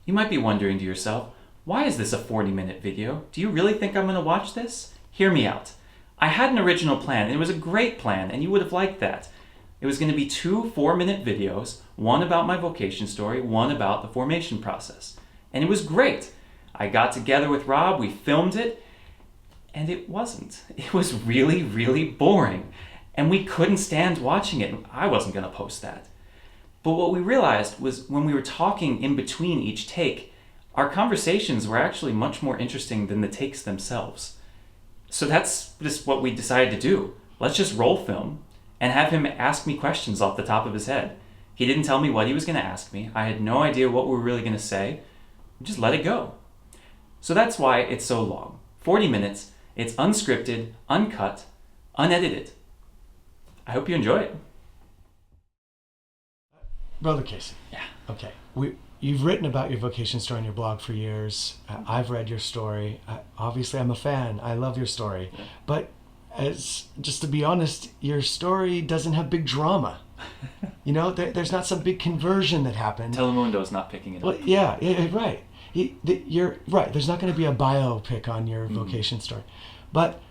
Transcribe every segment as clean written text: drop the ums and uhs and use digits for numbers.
You might be wondering to yourself, why is this a 40-minute video? Do you really think I'm going to watch this? Hear me out. I had an original plan, and it was a great plan, and you would have liked that. It was going to be 2 4-minute videos, one about my vocation story, one about the formation process. And it was great. I got together with Rob, we filmed it, and it wasn't. It was really, really boring. And we couldn't stand watching it. I wasn't going to post that. But what we realized was when we were talking in between each take, our conversations were actually much more interesting than the takes themselves. So that's just what we decided to do. Let's just roll film and have him ask me questions off the top of his head. He didn't tell me what he was going to ask me. I had no idea what we were really going to say. Just let it go. So that's why it's so long. 40 minutes. It's unscripted, uncut, unedited. I hope you enjoy it. Brother Casey. Yeah. Okay. You've written about your vocation story on your blog for years. I've read your story. Obviously, I'm a fan. I love your story. Yeah. But just to be honest, your story doesn't have big drama. You know, there's not some big conversion that happened. Telemundo's not picking it up. Well, yeah, right. You're right. There's not going to be a biopic on your vocation story. But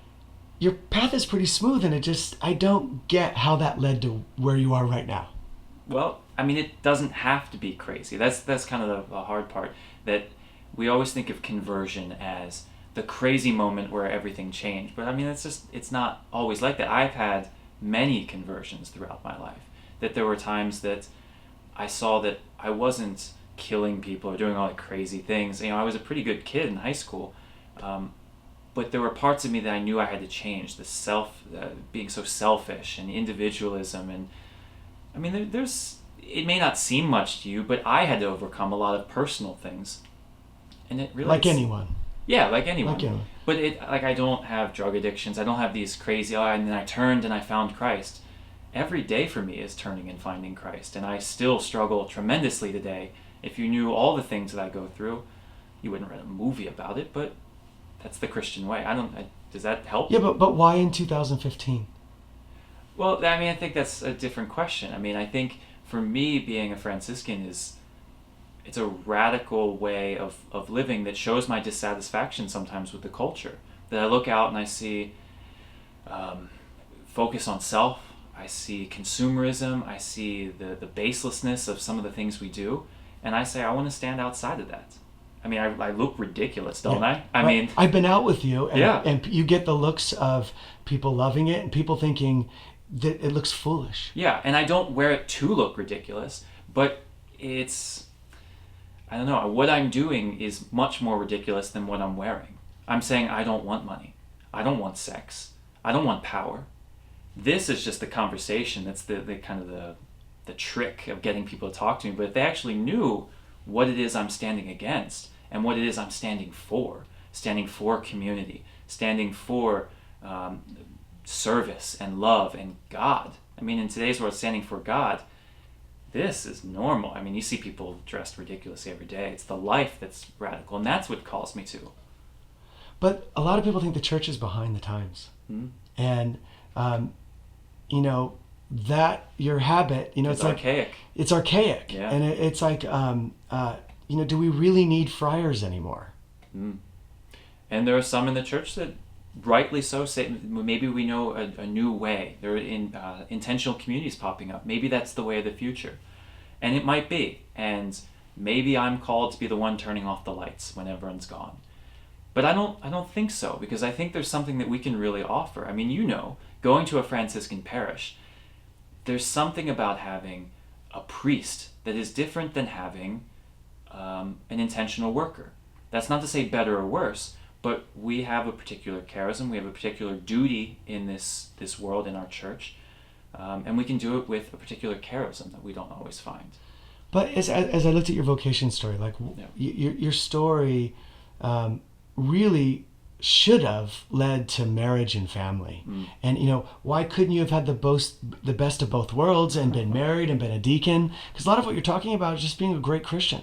your path is pretty smooth, and I don't get how that led to where you are right now. Well, I mean, it doesn't have to be crazy. That's kind of the hard part, that we always think of conversion as the crazy moment where everything changed. But I mean, it's not always like that. I've had many conversions throughout my life, that there were times that I saw that I wasn't killing people or doing all like crazy things. You know, I was a pretty good kid in high school, but there were parts of me that I knew I had to change. The being so selfish and individualism, and I mean, it may not seem much to you, but I had to overcome a lot of personal things, and it really like anyone. Yeah, like anyone. Like anyone. But I don't have drug addictions. I don't have these crazy. And then I turned and I found Christ. Every day for me is turning and finding Christ, and I still struggle tremendously today. If you knew all the things that I go through, you wouldn't write a movie about it. But that's the Christian way. Does that help? Yeah, but why in 2015? Well, I mean, I think that's a different question. I mean, I think for me, being a Franciscan it's a radical way of living that shows my dissatisfaction sometimes with the culture. That I look out and I see focus on self, I see consumerism, I see the baselessness of some of the things we do, and I say I want to stand outside of that. I mean, I look ridiculous, don't I? I mean, I've been out with you, and, yeah. and you get the looks of people loving it and people thinking that it looks foolish. Yeah, and I don't wear it to look ridiculous, but I don't know, what I'm doing is much more ridiculous than what I'm wearing. I'm saying I don't want money. I don't want sex. I don't want power. This is just the conversation. That's the kind of the trick of getting people to talk to me. But if they actually knew what it is I'm standing against and what it is I'm standing for community, standing for service and love and God. I mean, in today's world, standing for God, this is normal. I mean, you see people dressed ridiculously every day. It's the life that's radical, and that's what calls me to. But a lot of people think the church is behind the times. Mm-hmm. And, that your habit, it's archaic. It's archaic. Yeah. And it's like, do we really need friars anymore? Mm. And there are some in the church that rightly so say maybe we know a new way. There are intentional communities popping up. Maybe that's the way of the future, and it might be. And maybe I'm called to be the one turning off the lights when everyone's gone. But I don't think so, because I think there's something that we can really offer. I mean, going to a Franciscan parish, there's something about having a priest that is different than having an intentional worker. That's not to say better or worse. But we have a particular charism, we have a particular duty in this world, in our church, and we can do it with a particular charism that we don't always find. But as I looked at your vocation story, like your story really should have led to marriage and family. Mm. And why couldn't you have had the best of both worlds and been married and been a deacon? Because a lot of what you're talking about is just being a great Christian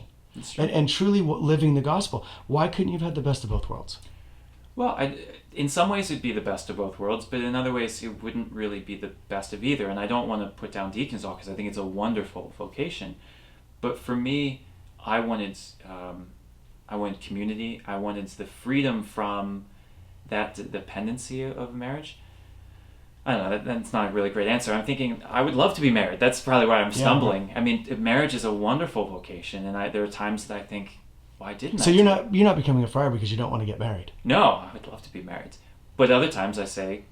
and truly living the gospel. Why couldn't you have had the best of both worlds? Well, in some ways it'd be the best of both worlds, but in other ways it wouldn't really be the best of either. And I don't want to put down deacons all, because I think it's a wonderful vocation. But for me, I wanted community. I wanted the freedom from that dependency of marriage. I don't know, that's not a really great answer. I'm thinking I would love to be married. That's probably why I'm stumbling. Yeah, right. I mean, marriage is a wonderful vocation, and there are times that I think, why didn't I? So you're not becoming a friar because you don't want to get married? No, I would love to be married. But other times I say,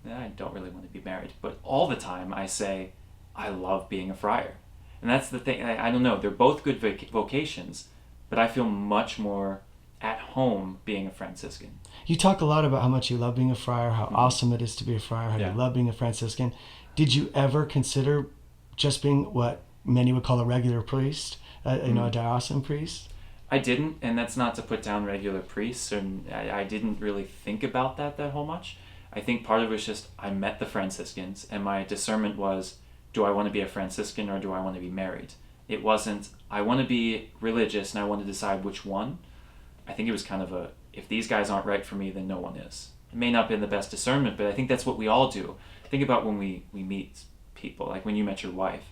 I don't really want to be married. But all the time I say, I love being a friar. And that's the thing. I don't know. They're both good vocations, but I feel much more at home being a Franciscan. You talk a lot about how much you love being a friar, how awesome it is to be a friar, how you love being a Franciscan. Did you ever consider just being what many would call a regular priest, a diocesan priest? I didn't, and that's not to put down regular priests, and I didn't really think about that whole much. I think part of it was just I met the Franciscans, and my discernment was, do I want to be a Franciscan or do I want to be married? It wasn't, I want to be religious and I want to decide which one. I think it was kind of if these guys aren't right for me, then no one is. It may not have been the best discernment, but I think that's what we all do. Think about when we meet people, like when you met your wife.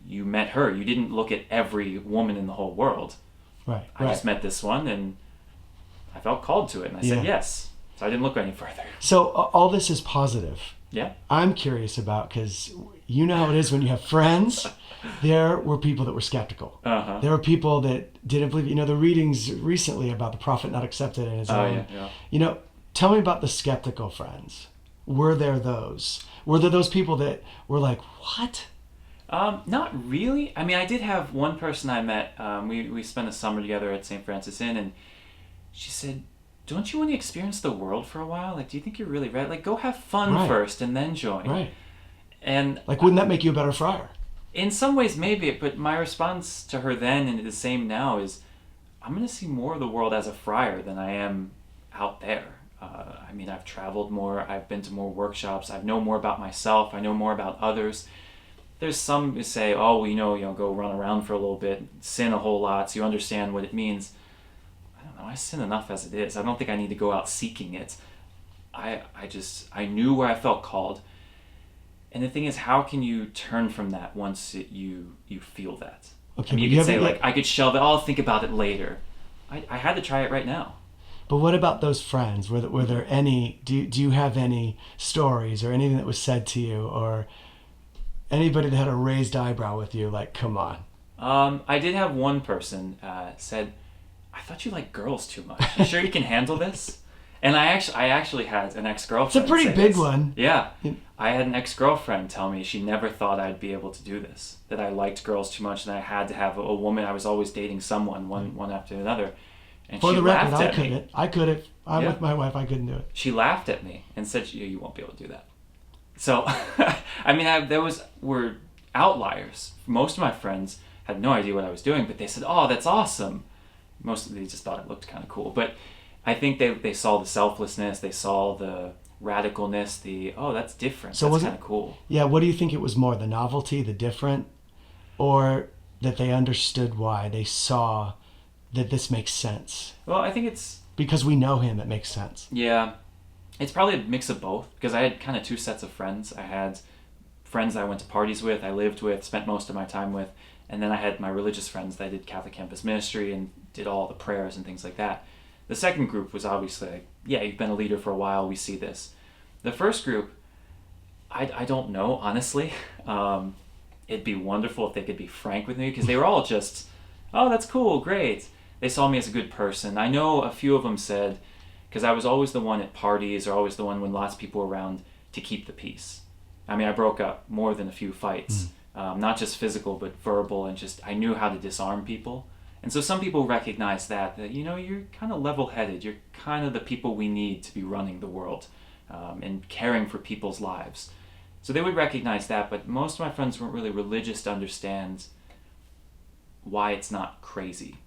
You met her. You didn't look at every woman in the whole world. Right. I just met this one, and I felt called to it, and I said yes. So I didn't look any further. So all this is positive. Yeah. I'm curious about, because you know how it is when you have friends. There were people that were skeptical. Uh-huh. There were people that didn't believe. The readings recently about the prophet not accepted in his own. Yeah. Tell me about the skeptical friends. Were there those? Were there those people that were like, what? Not really. I mean, I did have one person I met. We spent a summer together at St. Francis Inn, and she said, don't you want to experience the world for a while? Like, do you think you're really ready? Like, go have fun first and then join. Right. And wouldn't that make you a better friar? In some ways, maybe. But my response to her then and the same now is, I'm going to see more of the world as a friar than I am out there. I've traveled more. I've been to more workshops. I know more about myself. I know more about others. There's some who say, go run around for a little bit, sin a whole lot so you understand what it means. I don't know. I sin enough as it is. I don't think I need to go out seeking it. I knew where I felt called. And the thing is, how can you turn from that once you feel that? Okay, you could say, I could shelve it. I'll think about it later. I had to try it right now. But what about those friends? Were there any? Do you have any stories or anything that was said to you, or anybody that had a raised eyebrow with you? Like, come on. I did have one person said, "I thought you liked girls too much. You sure you can handle this?" And I actually had an ex-girlfriend. It's a pretty big one. Yeah. I had an ex-girlfriend tell me she never thought I'd be able to do this, that I liked girls too much and I had to have a woman. I was always dating someone, one after another. And for she the record, laughed at me. I couldn't. I'm with my wife. I couldn't do it. She laughed at me and said, you won't be able to do that. So, were outliers. Most of my friends had no idea what I was doing, but they said, oh, that's awesome. Most of them just thought it looked kind of cool. But I think they saw the selflessness, they saw the radicalness, that's different. So that's kind of cool. Yeah, what do you think it was more, the novelty, the different, or that they understood why, they saw that this makes sense? Well, I think it's... because we know him, it makes sense. Yeah. It's probably a mix of both, because I had kind of two sets of friends. I had friends I went to parties with, I lived with, spent most of my time with, and then I had my religious friends that I did Catholic campus ministry and did all the prayers and things like that. The second group was obviously like, yeah, you've been a leader for a while, we see this. The first group, I don't know, honestly. It'd be wonderful if they could be frank with me, because they were all just, oh, that's cool, great. They saw me as a good person. I know a few of them said, because I was always the one at parties or always the one when lots of people were around to keep the peace. I broke up more than a few fights, not just physical, but verbal, and just, I knew how to disarm people. And so some people recognize that you're kind of level-headed. You're kind of the people we need to be running the world and caring for people's lives. So they would recognize that, but most of my friends weren't really religious to understand why it's not crazy,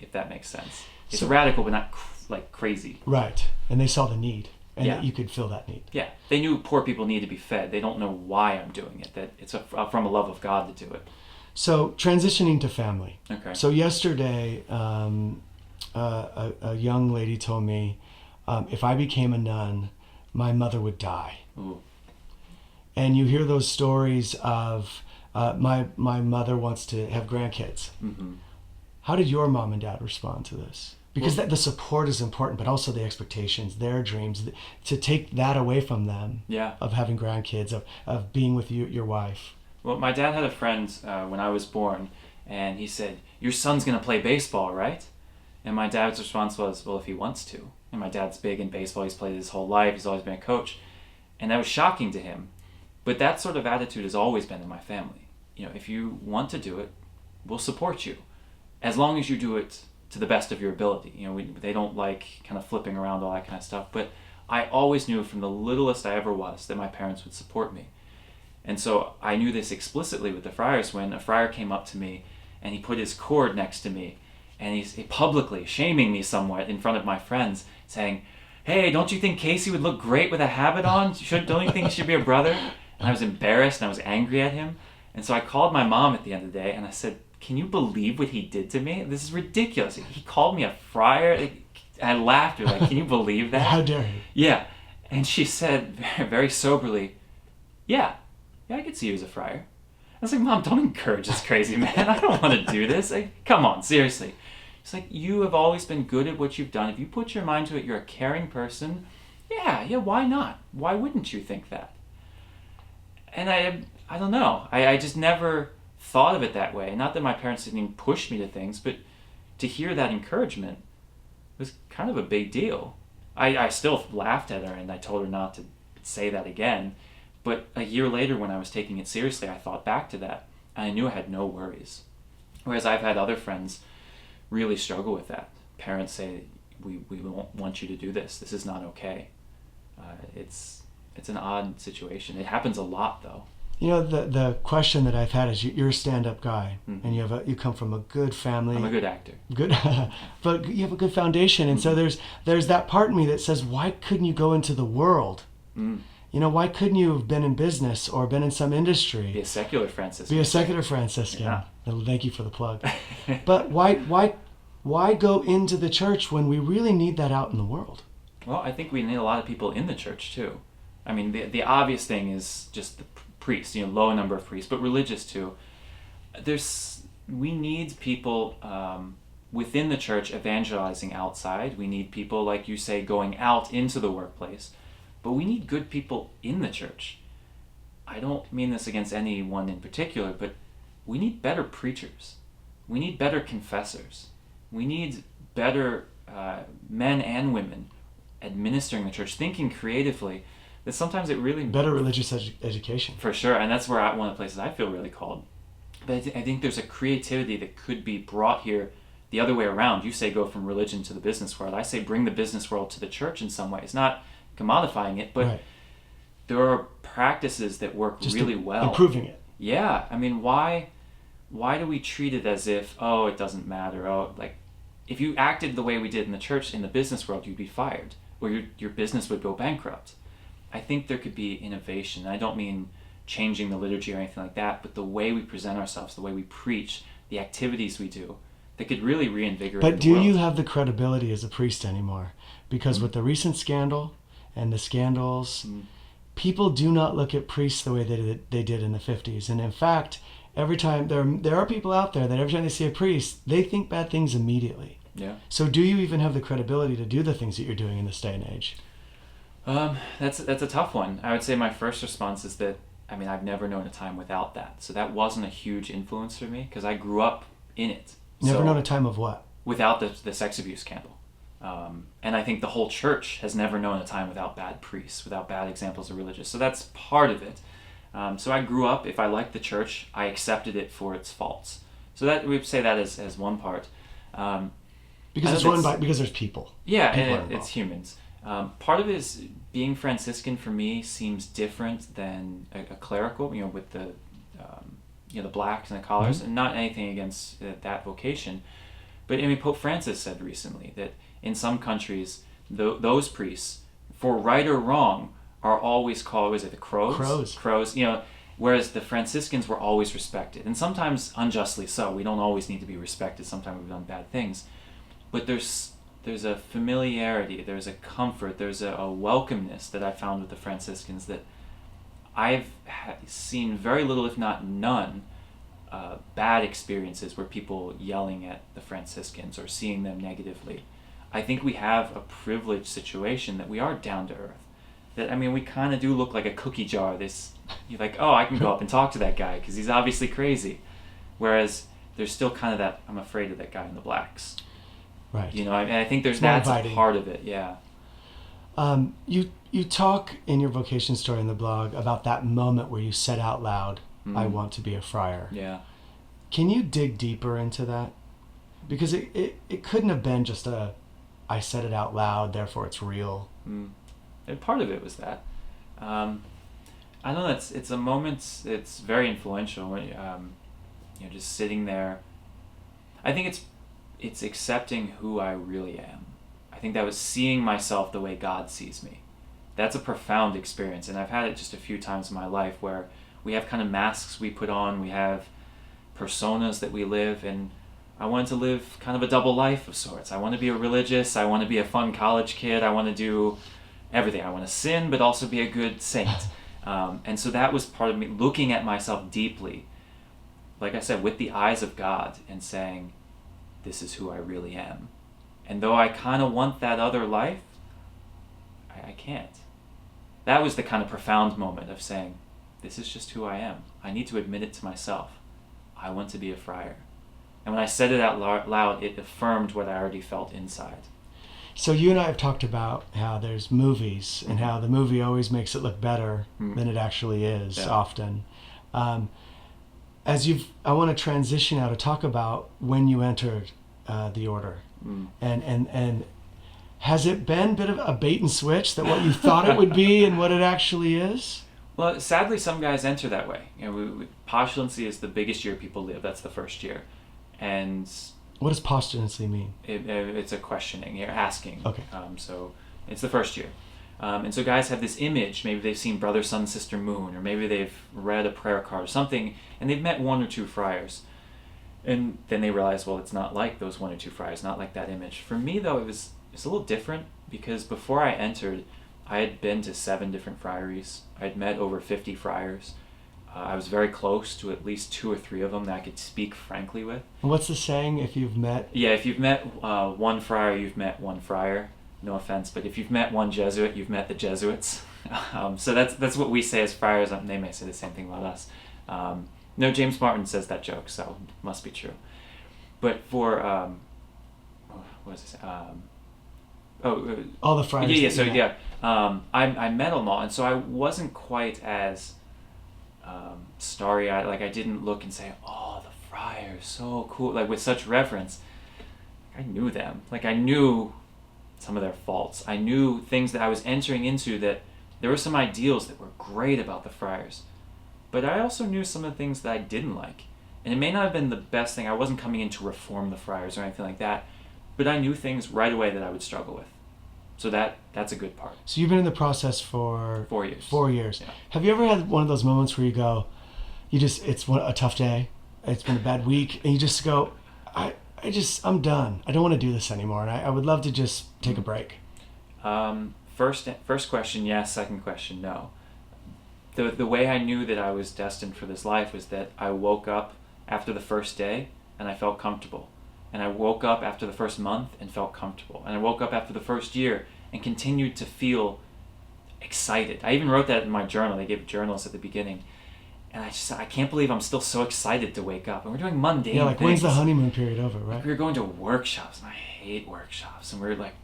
if that makes sense. It's radical, but not crazy. Right. And they saw the need, and that you could fill that need. Yeah. They knew poor people need to be fed. They don't know why I'm doing it, that it's from a love of God to do it. So transitioning to family. Okay. So yesterday, a young lady told me, if I became a nun, my mother would die. Ooh. And you hear those stories of my mother wants to have grandkids. Mm-hmm. How did your mom and dad respond to this? Because the support is important, but also the expectations, their dreams, to take that away from them, of having grandkids, of being with your wife. Well, my dad had a friend when I was born, and he said, "Your son's going to play baseball, right?" And my dad's response was, "Well, if he wants to." And my dad's big in baseball. He's played his whole life. He's always been a coach. And that was shocking to him. But that sort of attitude has always been in my family. If you want to do it, we'll support you, as long as you do it to the best of your ability. They don't like kind of flipping around, all that kind of stuff. But I always knew from the littlest I ever was that my parents would support me. And so I knew this explicitly with the friars when a friar came up to me and he put his cord next to me and he's publicly shaming me somewhat in front of my friends, saying, "Hey, don't you think Casey would look great with a habit on? Don't you think he should be a brother?" And I was embarrassed and I was angry at him. And so I called my mom at the end of the day and I said, "Can you believe what he did to me? This is ridiculous. He called me a friar." I laughed. Like, "Can you believe that?" How dare he? Yeah. And she said very soberly, yeah, I could see you as a friar. I was like, "Mom, don't encourage this crazy man. I don't want to do this. Come on, seriously." It's like, "You have always been good at what you've done. If you put your mind to it, you're a caring person. Yeah, why not? Why wouldn't you think that?" And I don't know. I just never thought of it that way. Not that my parents didn't even push me to things, but to hear that encouragement was kind of a big deal. I still laughed at her and I told her not to say that again. But a year later, when I was taking it seriously, I thought back to that and I knew I had no worries. Whereas I've had other friends really struggle with that. Parents say, we won't want you to do this. This is not okay. It's an odd situation. It happens a lot, though. The question that I've had is, you're a stand-up guy, and you come from a good family. I'm a good actor. Good, but you have a good foundation, and so there's that part in me that says, why couldn't you go into the world? Why couldn't you have been in business or been in some industry? Be a secular Franciscan. Yeah. Thank you for the plug. But why go into the church when we really need that out in the world? Well, I think we need a lot of people in the church too. I mean, the obvious thing is just the priests, low number of priests, but religious too. We need people within the church evangelizing outside. We need people, like you say, going out into the workplace. But we need good people in the church. I don't mean this against anyone in particular, but we need better preachers. We need better confessors. We need better men and women administering the church, thinking creatively. That sometimes it really... Better religious education. For sure, and that's where one of the places I feel really called. But I think there's a creativity that could be brought here the other way around. You say go from religion to the business world. I say bring the business world to the church in some ways. Not commodifying it, but there are practices that work just really well. Improving it. Yeah, I mean, why do we treat it as if, it doesn't matter? If you acted the way we did in the church, in the business world, you'd be fired, or your business would go bankrupt. I think there could be innovation. I don't mean changing the liturgy or anything like that, but the way we present ourselves, the way we preach, the activities we do, that could really reinvigorate the world. But do you have the credibility as a priest anymore? Because with the recent scandal and the scandals, people do not look at priests the way they did in the 50s. And in fact, every time there are people out there that every time they see a priest, they think bad things immediately. Yeah. So do you even have the credibility to do the things that you're doing in this day and age? That's a tough one. I would say my first response is that, I've never known a time without that. So that wasn't a huge influence for me because I grew up in it. Never known a time of what? Without the sex abuse scandal. And I think the whole church has never known a time without bad priests, without bad examples of religious. So that's part of it. So I grew up, if I liked the church, I accepted it for its faults. So that we would say that as one part. Because it's run by, because there's people. Yeah, people and it's humans. Part of it is being Franciscan for me seems different than a clerical, with the the blacks and the collars, and not anything against that vocation. But Pope Francis said recently that in some countries, those priests, for right or wrong, are always called, was it the crows? Crows, whereas the Franciscans were always respected. And sometimes unjustly so. We don't always need to be respected. Sometimes we've done bad things. But there's a familiarity, there's a comfort, there's a welcomeness that I found with the Franciscans that I've seen very little, if not none, bad experiences where people yelling at the Franciscans or seeing them negatively. I think we have a privileged situation that we are down to earth. That, I mean, we kind of do look like a cookie jar. You're like, oh, I can go up and talk to that guy because he's obviously crazy. Whereas there's still kind of that, I'm afraid of that guy in the blacks. Right. You know, and I think that's a part of it, yeah. You talk in your vocation story in the blog about that moment where you said out loud, I want to be a friar. Yeah. Can you dig deeper into that? Because it couldn't have been just I said it out loud, therefore it's real. And part of it was that. I don't know, it's a moment, it's very influential when just sitting there. I think it's accepting who I really am. I think that was seeing myself the way God sees me. That's a profound experience, and I've had it just a few times in my life where we have kind of masks we put on, we have personas that we live, and I wanted to live kind of a double life of sorts. I want to be a religious, I want to be a fun college kid, I want to do everything. I want to sin, but also be a good saint. And so that was part of me looking at myself deeply, like I said, with the eyes of God, and saying, this is who I really am. And though I kind of want that other life, I can't. That was the kind of profound moment of saying, this is just who I am. I need to admit it to myself. I want to be a friar. And when I said it out loud, it affirmed what I already felt inside. So you and I have talked about how there's movies and how the movie always makes it look better than it actually is often. I want to transition now to talk about when you entered the order. And has it been a bit of a bait and switch that what you thought it would be and what it actually is? Well, sadly, some guys enter that way. Postulancy is the biggest year people live. That's the first year. And what does postulancy mean? It's a questioning. You're asking. Okay. So it's the first year. And so guys have this image. Maybe they've seen Brother, Sun, Sister, Moon, or maybe they've read a prayer card or something, and they've met one or two friars. And then they realize, well, it's not like those one or two friars, not like that image. For me, though, it's a little different, because before I entered, I had been to 7 different friaries. I'd met over 50 friars. I was very close to at least 2 or 3 of them that I could speak frankly with. And what's the saying, if you've met... Yeah, if you've met one friar, you've met one friar. No offense, but if you've met one Jesuit, you've met the Jesuits. So that's what we say as friars. They may say the same thing about us. No, James Martin says that joke, so it must be true. But for... what was it? all the friars. I met them all, and so I wasn't quite as starry-eyed. Like, I didn't look and say, oh, the friars, so cool, like with such reverence. I knew them. Like, I knew some of their faults. I knew things that I was entering into, that there were some ideals that were great about the friars. But I also knew some of the things that I didn't like. And it may not have been the best thing. I wasn't coming in to reform the friars or anything like that. But I knew things right away that I would struggle with. So that's a good part. So you've been in the process for 4 years. 4 years. Yeah. Have you ever had one of those moments where you go, it's a tough day, it's been a bad week, and you just go, I'm done. I don't want to do this anymore, and I would love to just take a break. First question, yes. Second question, no. The way I knew that I was destined for this life was that I woke up after the first day and I felt comfortable. And I woke up after the first month and felt comfortable. And I woke up after the first year and continued to feel excited. I even wrote that in my journal. They gave journals at the beginning. And I can't believe I'm still so excited to wake up. And we're doing mundane things. Yeah, like when's the honeymoon period over, right? We were going to workshops, and I hate workshops. And we're like,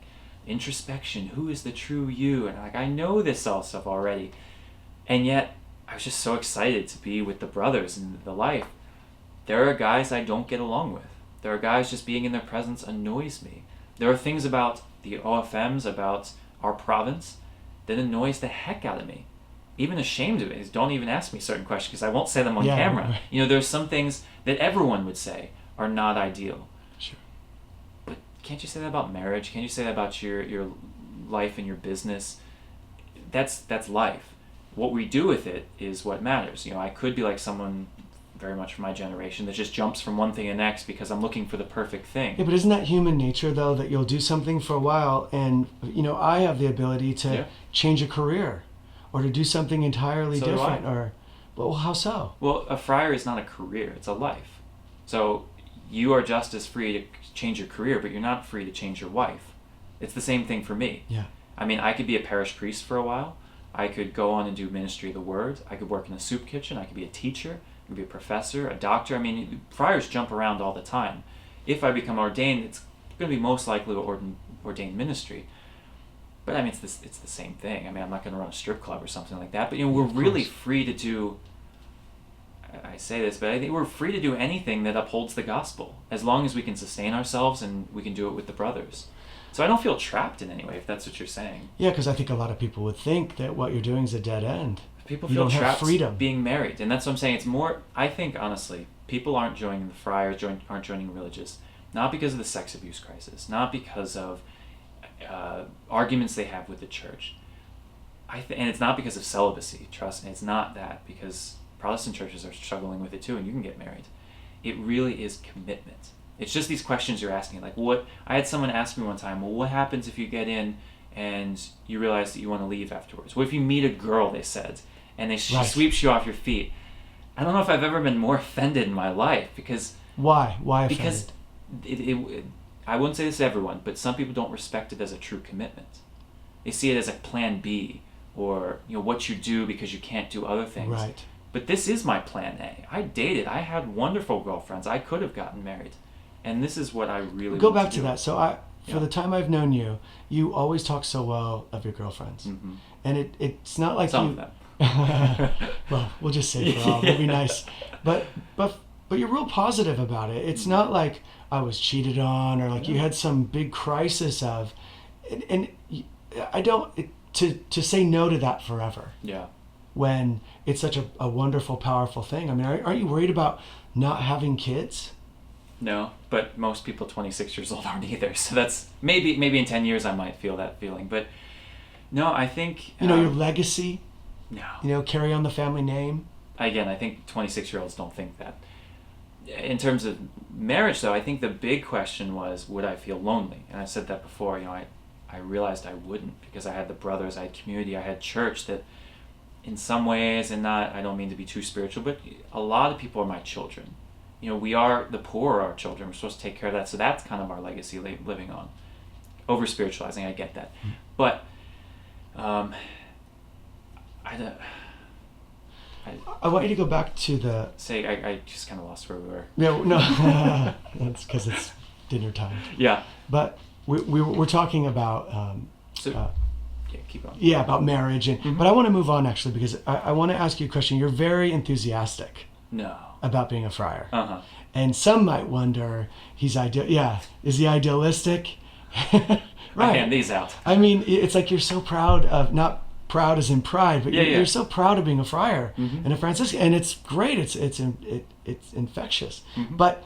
introspection, who is the true you? And I know this all stuff already. And yet, I was just so excited to be with the brothers and the life. There are guys I don't get along with. There are guys just being in their presence annoys me. There are things about the OFMs, about our province, that annoys the heck out of me. Even ashamed of it. Don't even ask me certain questions because I won't say them on camera. Right. There's some things that everyone would say are not ideal. Sure. But can't you say that about marriage? Can't you say that about your life and your business? That's life. What we do with it is what matters. I could be like someone very much from my generation that just jumps from one thing to the next because I'm looking for the perfect thing. Yeah, but isn't that human nature, though, that you'll do something for a while and, I have the ability to change a career or to do something entirely So do different. I. Or, well, how so? Well, a friar is not a career, it's a life. So you are just as free to change your career, but you're not free to change your wife. It's the same thing for me. Yeah. I mean, I could be a parish priest for a while. I could go on and do ministry of the word. I could work in a soup kitchen. I could be a teacher. I could be a professor, a doctor. I mean, friars jump around all the time. If I become ordained, it's going to be most likely ordained ministry. But I mean, it's the same thing. I mean, I'm not going to run a strip club or something like that. But we're really free to do. I say this, but I think we're free to do anything that upholds the gospel, as long as we can sustain ourselves and we can do it with the brothers. So I don't feel trapped in any way, if that's what you're saying. Yeah, because I think a lot of people would think that what you're doing is a dead end. People You feel don't have trapped freedom. being married, and that's what I'm saying. It's more, I think, honestly, people aren't joining the friars, aren't joining religious, not because of the sex abuse crisis, not because of arguments they have with the church. And it's not because of celibacy, trust me, it's not that, because Protestant churches are struggling with it too, and you can get married. It really is commitment. It's just these questions you're asking. Like, what? I had someone ask me one time, well, what happens if you get in and you realize that you want to leave afterwards? What if you meet a girl, they said, and she sweeps you off your feet? I don't know if I've ever been more offended in my life, because... Why? Why offended? Because I wouldn't say this to everyone, but some people don't respect it as a true commitment. They see it as a plan B, or what you do because you can't do other things. Right. But this is my plan A. I dated. I had wonderful girlfriends. I could have gotten married. And this is what I really Go want back to to do. that. So for the time I've known you, you always talk so well of your girlfriends. Mm-hmm. And it's not like Some you... of them. Well, we'll just say for all. It'll be nice. But you're real positive about it. It's not like I was cheated on, or like you had some big crisis of... And I don't... To say no to that forever. Yeah. When it's such a wonderful, powerful thing. I mean, aren't you worried about not having kids? No, but most people 26 years old aren't either. So that's maybe in 10 years I might feel that feeling. But no, I think... your legacy? No. Carry on the family name? Again, I think 26-year-olds don't think that. In terms of marriage, though, I think the big question was, would I feel lonely? And I said that before. I realized I wouldn't, because I had the brothers, I had community, I had church that... in some ways, and not, I don't mean to be too spiritual, but a lot of people are my children. We are, the poor are our children. We're supposed to take care of that. So that's kind of our legacy living on. Over spiritualizing, I get that. But, I want you to go back to the... I just kind of lost where we were. No, that's because it's dinner time. Yeah. But we're talking about... yeah, keep on. Yeah, about marriage. But I want to move on, actually, because I want to ask you a question. You're very enthusiastic. No. About being a friar. Uh-huh. And some might wonder, is he idealistic? Right. I hand these out. I mean, it's like you're so proud of, not proud as in pride, but you're so proud of being a friar and a Franciscan, and it's great. It's infectious. Mm-hmm. But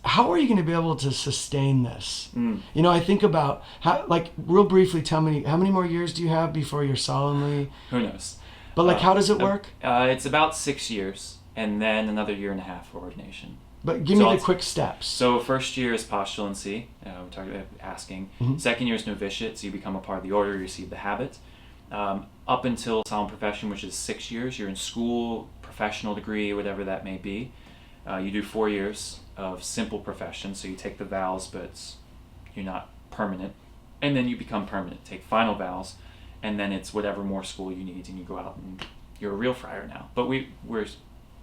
how are you going to be able to sustain this? I think about how, like, real briefly, tell me, how many more years do you have before you're solemnly? Who knows? But like, how does it work? It's about 6 years, and then another 1.5 years for ordination. But give me the quick steps. So first year is postulancy, we're talking about asking. Mm-hmm. Second year is novitiate, so you become a part of the order, you receive the habit. Up until solemn profession, which is 6 years, you're in school, professional degree, whatever that may be. You do 4 years of simple profession, so you take the vows, but you're not permanent. And then you become permanent, take final vows, and then it's whatever more school you need, and you go out and you're a real friar now. But we're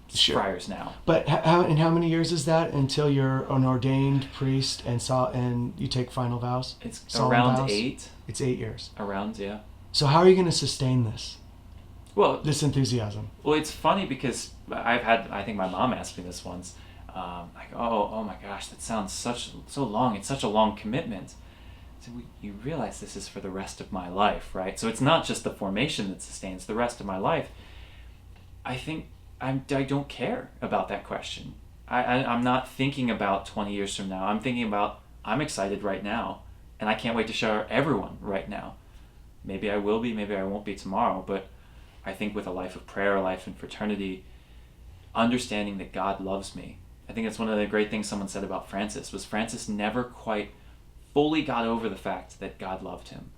friars now. But how many years is that until you're an ordained priest and you take final vows? It's solemn around vows? 8. It's 8 years. Around, yeah. So how are you going to sustain this? Well, this enthusiasm. Well, it's funny because I think my mom asked me this once, like, oh my gosh, that sounds so long. It's such a long commitment. So you realize this is for the rest of my life, right? So it's not just the formation that sustains the rest of my life. I think I don't care about that question. I'm not thinking about 20 years from now. I'm thinking about, I'm excited right now, and I can't wait to show everyone right now. Maybe I will be, maybe I won't be tomorrow, but I think with a life of prayer, a life in fraternity, understanding that God loves me. I think that's one of the great things someone said about Francis, was Francis never quite fully got over the fact that God loved him.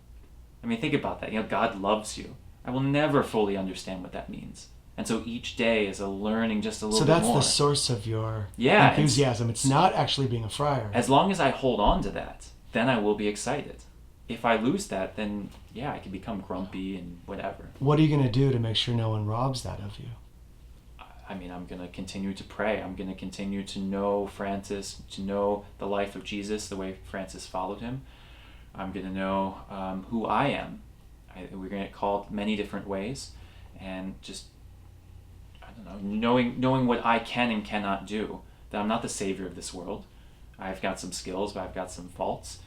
I mean, think about that. God loves you. I will never fully understand what that means. And so each day is a learning just a little bit more. So that's the source of your Yeah, enthusiasm. It's not actually being a friar. As long as I hold on to that, then I will be excited. If I lose that, then yeah, I can become grumpy and whatever. What are you going to do to make sure no one robs that of you? I mean, I'm going to continue to pray. I'm going to continue to know Francis, to know the life of Jesus, the way Francis followed him. I'm going to know who I am. We're going to get called many different ways, and just, I don't know, knowing what I can and cannot do, that I'm not the savior of this world. I've got some skills, but I've got some faults.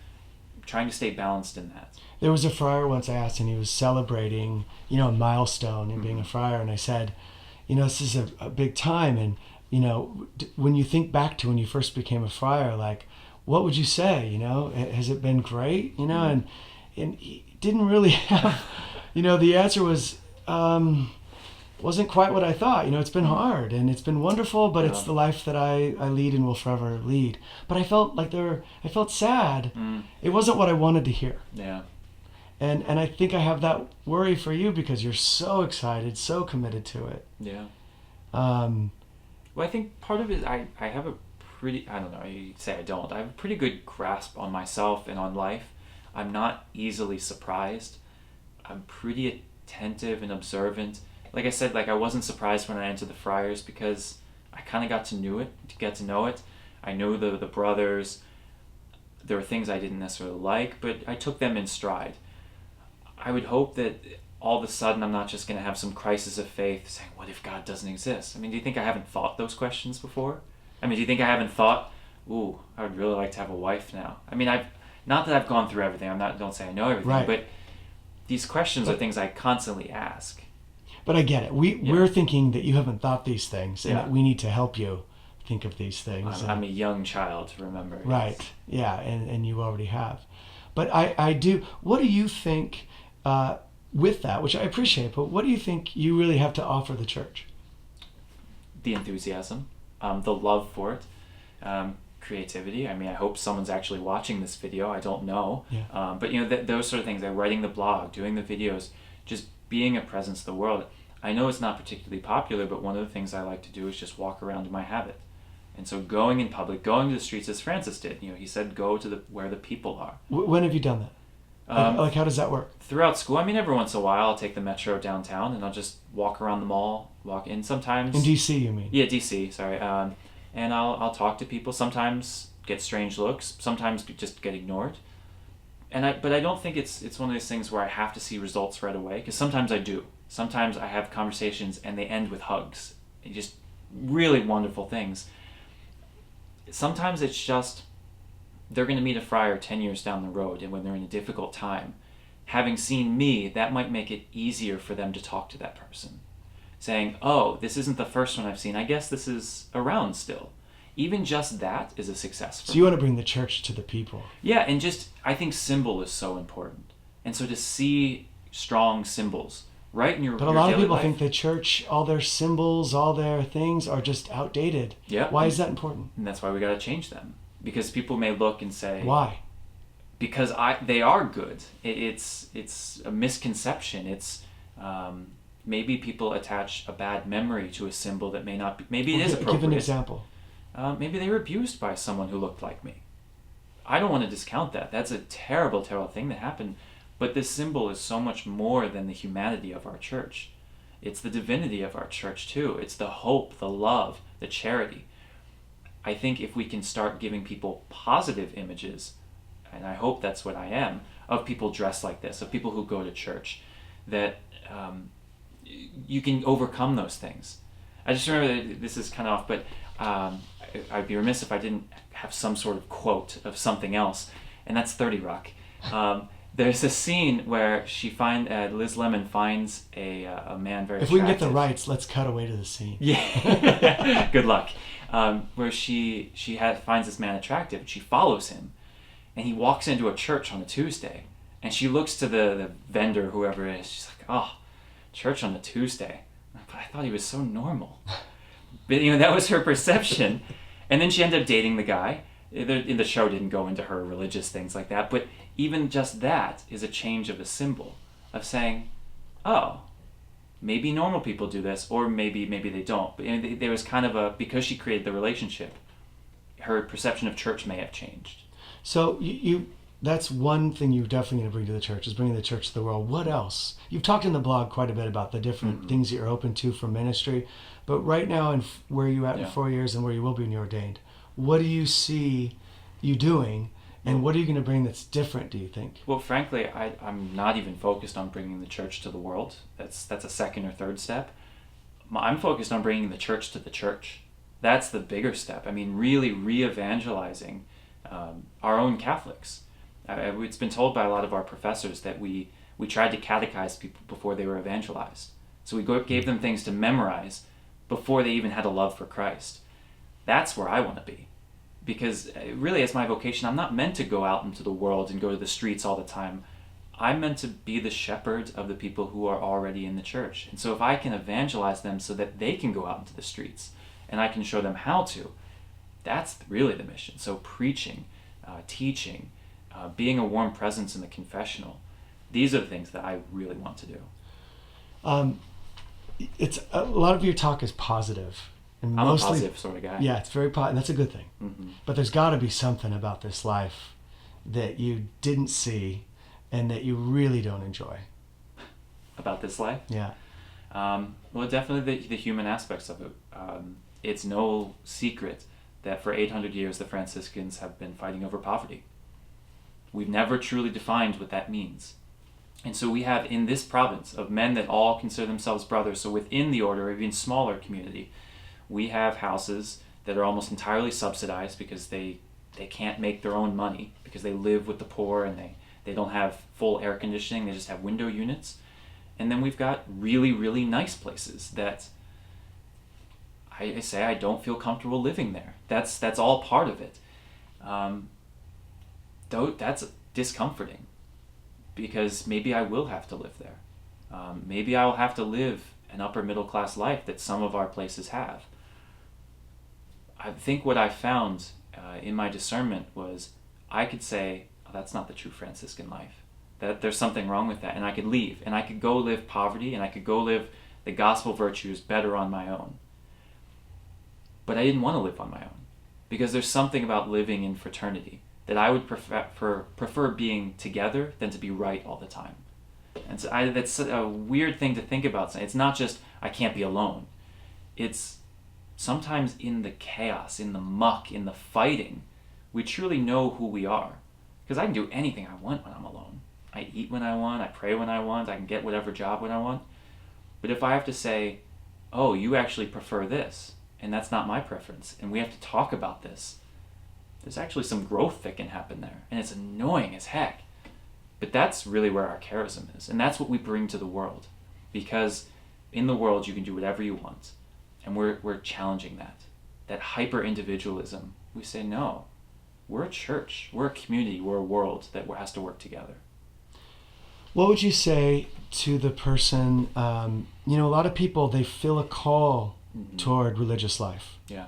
I'm trying to stay balanced in that. There was a friar once I asked, and he was celebrating, a milestone in being a friar, and I said, this is a big time, and, when you think back to when you first became a friar, like, what would you say, has it been great, and he didn't really have, the answer was, wasn't quite what I thought. It's been hard and it's been wonderful, but it's the life that I lead and will forever lead. But I felt sad. It wasn't what I wanted to hear. Yeah. And I think I have that worry for you because you're so excited, so committed to it. Yeah. Well, I think part of it, I have a pretty, I don't know, you say I don't. I have a pretty good grasp on myself and on life. I'm not easily surprised. I'm pretty attentive and observant. Like I said, I wasn't surprised when I entered the friars because I kind of got to know it. I know the brothers. There were things I didn't necessarily like, but I took them in stride. I would hope that all of a sudden I'm not just going to have some crisis of faith saying, what if God doesn't exist? I mean, do you think I haven't thought those questions before? I mean, do you think I haven't thought, ooh, I would really like to have a wife now? I mean, not that I've gone through everything. Don't say I know everything, right. But these questions are things I constantly ask. But I get it. We're thinking that you haven't thought these things, and that we need to help you think of these things. I'm a young child, remember. Right. Yes. Yeah, and you already have. But I do. What do you think with that, which I appreciate, but what do you think you really have to offer the church? The enthusiasm, the love for it, creativity. I mean, I hope someone's actually watching this video. I don't know. Yeah. But those sort of things, like writing the blog, doing the videos, just being a presence to the world. I know it's not particularly popular, but one of the things I like to do is just walk around in my habit. And so going in public, going to the streets as Francis did, he said, go to where the people are. When have you done that? How does that work? Throughout school. I mean, every once in a while I'll take the metro downtown and I'll just walk around the mall, walk in sometimes. In D.C. you mean? Yeah, D.C., sorry. And I'll talk to people, sometimes get strange looks, sometimes just get ignored. But I don't think it's one of those things where I have to see results right away, because sometimes I do. Sometimes I have conversations and they end with hugs, just really wonderful things. Sometimes it's just they're going to meet a friar 10 years down the road, and when they're in a difficult time, having seen me, that might make it easier for them to talk to that person. Saying, oh, this isn't the first one I've seen, I guess this is around still. Even just that is a success for me. So you want to bring the church to the people. Yeah, and I think symbol is so important. And so to see strong symbols right in your daily life. But a lot of people think the church, all their symbols, all their things are just outdated. Yeah. Why is that important? And that's why we got to change them. Because people may look and say... Why? Because they are good. It's a misconception. It's... maybe people attach a bad memory to a symbol that may not be... Maybe it is appropriate. Give an example. Maybe they were abused by someone who looked like me. I don't want to discount that. That's a terrible, terrible thing that happened. But this symbol is so much more than the humanity of our church. It's the divinity of our church too. It's the hope, the love, the charity. I think if we can start giving people positive images, and I hope that's what I am, of people dressed like this, of people who go to church, that you can overcome those things. I just remember that this is kind of off, but I'd be remiss if I didn't have some sort of quote of something else, and that's 30 Rock. There's a scene where Liz Lemon finds a man very attractive. If we can get the rights, let's cut away to the scene. Yeah, good luck. Where she finds this man attractive, and she follows him, and he walks into a church on a Tuesday, and she looks to the vendor, whoever it is, she's like, oh, church on a Tuesday. But I thought he was so normal. But that was her perception. And then she ended up dating the guy. In the show didn't go into her religious things like that, but even just that is a change of a symbol, of saying, oh, maybe normal people do this, or maybe they don't. But there was kind of because she created the relationship, her perception of church may have changed. So you that's one thing you're definitely going to bring to the church, is bringing the church to the world. What else? You've talked in the blog quite a bit about the different things that you're open to for ministry, but right now, and where you at in 4 years and where you will be when you're ordained, what do you see you doing, and what are you going to bring that's different, do you think? Well, frankly, I'm not even focused on bringing the church to the world. That's a second or third step. I'm focused on bringing the church to the church. That's the bigger step. I mean, really re-evangelizing our own Catholics. It's been told by a lot of our professors that we tried to catechize people before they were evangelized. So we gave them things to memorize before they even had a love for Christ. That's where I want to be. Because really, as my vocation, I'm not meant to go out into the world and go to the streets all the time. I'm meant to be the shepherd of the people who are already in the church. And so if I can evangelize them so that they can go out into the streets and I can show them how to, that's really the mission. So preaching, teaching, being a warm presence in the confessional, these are the things that I really want to do. It's a lot of your talk is positive. And I'm mostly, a positive sort of guy. Yeah, it's very positive. That's a good thing. Mm-hmm. But there's got to be something about this life that you didn't see and that you really don't enjoy. About this life? Yeah. Well, definitely the human aspects of it. It's no secret that for 800 years the Franciscans have been fighting over poverty. We've never truly defined what that means. And so we have in this province of men that all consider themselves brothers, so within the order, or even smaller community, we have houses that are almost entirely subsidized because they can't make their own money, because they live with the poor and they don't have full air conditioning, they just have window units. And then we've got really, really nice places that I say I don't feel comfortable living there. That's all part of it. Though that's discomforting, because maybe I will have to live there. Maybe I'll have to live an upper middle class life that some of our places have. I think what I found in my discernment was I could say, oh, that's not the true Franciscan life. That there's something wrong with that, and I could leave, and I could go live poverty, and I could go live the gospel virtues better on my own. But I didn't want to live on my own, because there's something about living in fraternity that I would prefer being together than to be right all the time. And so that's a weird thing to think about. It's not just I can't be alone. It's sometimes in the chaos, in the muck, in the fighting, we truly know who we are. Because I can do anything I want when I'm alone. I eat when I want, I pray when I want, I can get whatever job when I want. But if I have to say, oh, you actually prefer this, and that's not my preference, and we have to talk about this, there's actually some growth that can happen there. And it's annoying as heck. But that's really where our charism is. And that's what we bring to the world. Because in the world you can do whatever you want. And we're challenging that. That hyper-individualism. We say, no, we're a church. We're a community. We're a world that has to work together. What would you say to the person, a lot of people, they feel a call toward religious life. Yeah.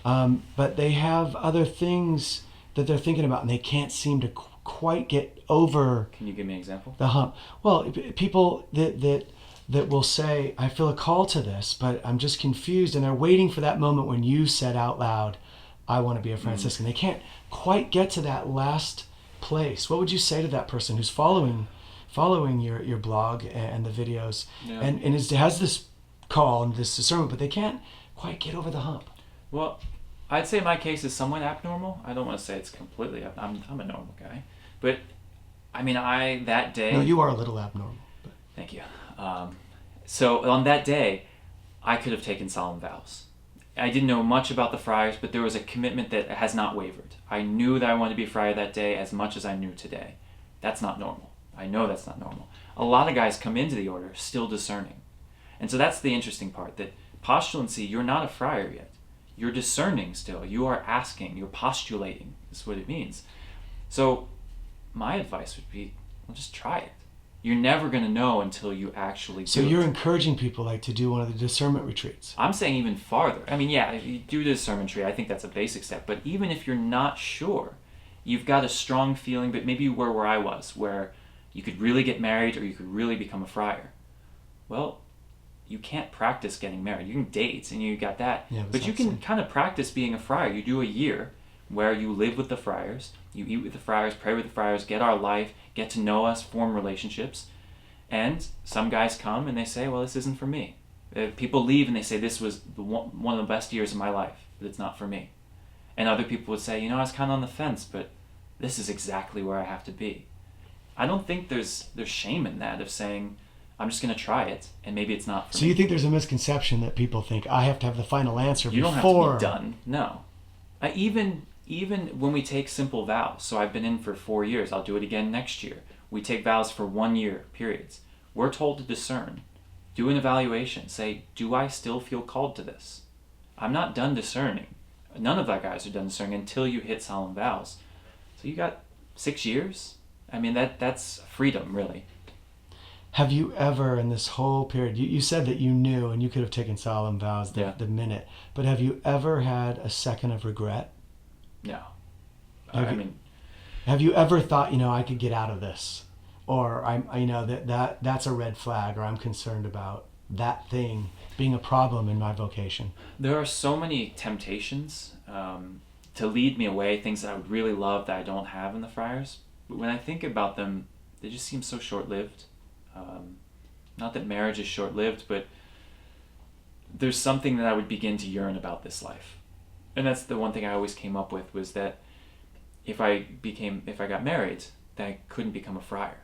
But they have other things that they're thinking about, and they can't seem to quite get over. Can you give me an example? The hump. Well, people that will say, I feel a call to this, but I'm just confused, and they're waiting for that moment when you said out loud, I want to be a Franciscan. They can't quite get to that last place. What would you say to that person who's following your blog and the videos, and has this call and this discernment, but they can't quite get over the hump? Well, I'd say my case is somewhat abnormal. I don't want to say it's completely I'm a normal guy. But, I mean, that day... No, you are a little abnormal. But. Thank you. So on that day, I could have taken solemn vows. I didn't know much about the friars, but there was a commitment that has not wavered. I knew that I wanted to be a friar that day as much as I knew today. That's not normal. I know that's not normal. A lot of guys come into the order still discerning. And so that's the interesting part, that postulancy, you're not a friar yet. You're discerning still. You are asking. You're postulating. That's what it means. So my advice would be, well, just try it. You're never going to know until you actually do it. So you're encouraging people to do one of the discernment retreats. I'm saying even farther. I mean, yeah, if you do the discernment retreat, I think that's a basic step. But even if you're not sure, you've got a strong feeling, but maybe you were where I was, where you could really get married or you could really become a friar. Well, you can't practice getting married. You can date and you got that, Yeah, but you can kind of practice being a friar. You do a year where you live with the friars, you eat with the friars, pray with the friars, get our life, get to know us, form relationships. And some guys come and they say, well, this isn't for me. People leave and they say, this was one of the best years of my life, but it's not for me. And other people would say, I was kind of on the fence, but this is exactly where I have to be. I don't think there's shame in that, of saying, I'm just going to try it, and maybe it's not for me. So you think there's a misconception that people think, I have to have the final answer you before... You don't have to be done. No. Even when we take simple vows, so I've been in for 4 years, I'll do it again next year. We take vows for 1 year periods. We're told to discern. Do an evaluation. Say, do I still feel called to this? I'm not done discerning. None of our guys are done discerning until you hit solemn vows. So you got 6 years? I mean, that's freedom, really. Have you ever, in this whole period, you said that you knew and you could have taken solemn vows the minute, but have you ever had a second of regret? No. Have you ever thought, I could get out of this? Or that's a red flag, or I'm concerned about that thing being a problem in my vocation? There are so many temptations to lead me away, things that I would really love that I don't have in the friars. But when I think about them, they just seem so short-lived. Not that marriage is short-lived, but there's something that I would begin to yearn about this life. And that's the one thing I always came up with, was that if I got married, that I couldn't become a friar.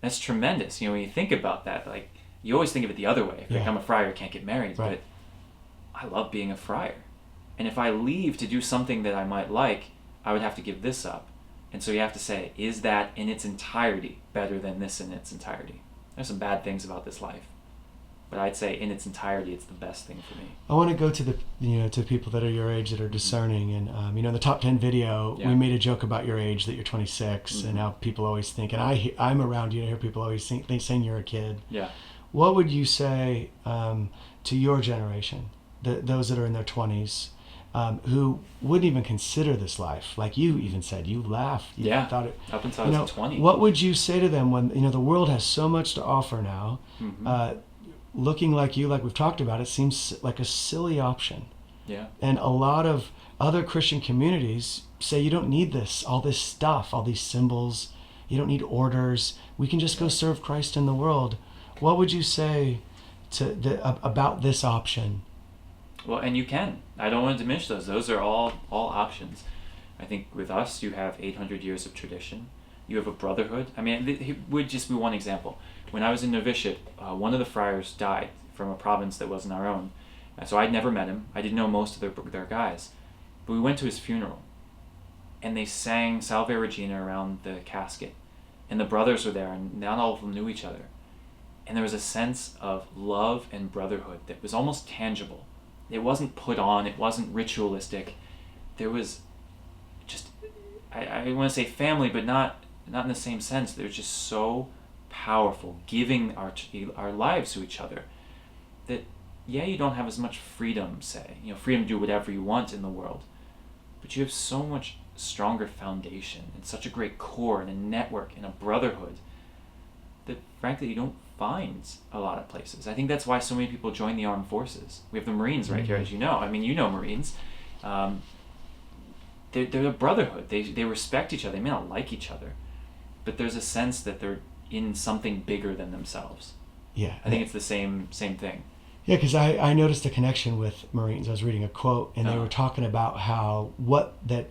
That's tremendous. When you think about that, like, you always think of it the other way. If I become a friar, I can't get married. Right. But I love being a friar. And if I leave to do something that I might like, I would have to give this up. And so you have to say, is that in its entirety better than this in its entirety? There's some bad things about this life, but I'd say in its entirety, it's the best thing for me. I want to go to to people that are your age that are discerning, and in the top 10 video, we made a joke about your age, that you're 26, and how people always think, and I'm around you, and I hear people always saying you're a kid. Yeah. What would you say to your generation, those that are in their 20s? Who wouldn't even consider this life, like you even said, you laughed. You thought it, up until I was 20. What would you say to them when the world has so much to offer now? Looking like you, like we've talked about, it seems like a silly option. Yeah. And a lot of other Christian communities say you don't need all this stuff, all these symbols. You don't need orders. We can just go serve Christ in the world. What would you say about this option? Well, and you can. I don't want to diminish those. Those are all options. I think with us, you have 800 years of tradition. You have a brotherhood. I mean, it would just be one example. When I was in novitiate, one of the friars died from a province that wasn't our own. So I'd never met him. I didn't know most of their guys. But we went to his funeral, and they sang Salve Regina around the casket. And the brothers were there, and not all of them knew each other. And there was a sense of love and brotherhood that was almost tangible. It wasn't put on, it wasn't ritualistic. There was just, I want to say family, but not in the same sense. They were just so powerful, giving our lives to each other, that, you don't have as much freedom, freedom to do whatever you want in the world, but you have so much stronger foundation, and such a great core, and a network, and a brotherhood, that frankly you don't find a lot of places. I think that's why so many people join the armed forces. We have the Marines right here, as you know. I mean, Marines. They're a brotherhood. They respect each other. They may not like each other, but there's a sense that they're in something bigger than themselves. Yeah. I think it's the same thing. Yeah, because I noticed a connection with Marines. I was reading a quote, and they were talking about how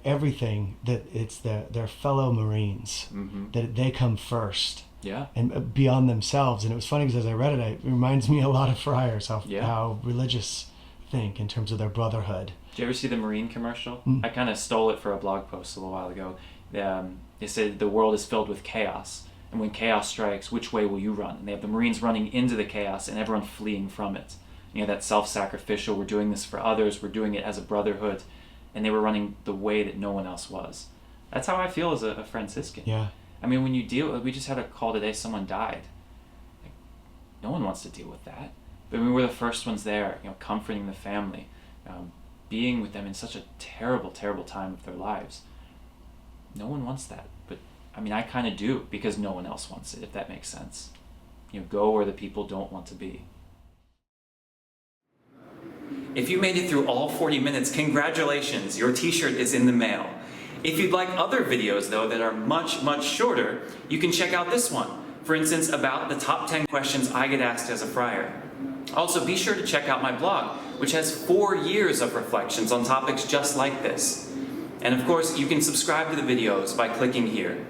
everything, that it's their fellow Marines, that they come first. Yeah. And beyond themselves. And it was funny because as I read it, it reminds me a lot of friars, how religious think in terms of their brotherhood. Did you ever see the Marine commercial? I kind of stole it for a blog post a little while ago. They said the world is filled with chaos, and when chaos strikes, which way will you run? And they have the Marines running into the chaos and everyone fleeing from it. That self-sacrificial, we're doing this for others, we're doing it as a brotherhood, and they were running the way that no one else was. That's how I feel as a Franciscan. Yeah. I mean, when you we just had a call today, someone died. Like, no one wants to deal with that. But we were the first ones there, comforting the family, being with them in such a terrible, terrible time of their lives. No one wants that. But, I mean, I kind of do, because no one else wants it, if that makes sense. Go where the people don't want to be. If you made it through all 40 minutes, congratulations, your t-shirt is in the mail. If you'd like other videos, though, that are much, much shorter, you can check out this one. For instance, about the top 10 questions I get asked as a friar. Also, be sure to check out my blog, which has 4 years of reflections on topics just like this. And of course, you can subscribe to the videos by clicking here.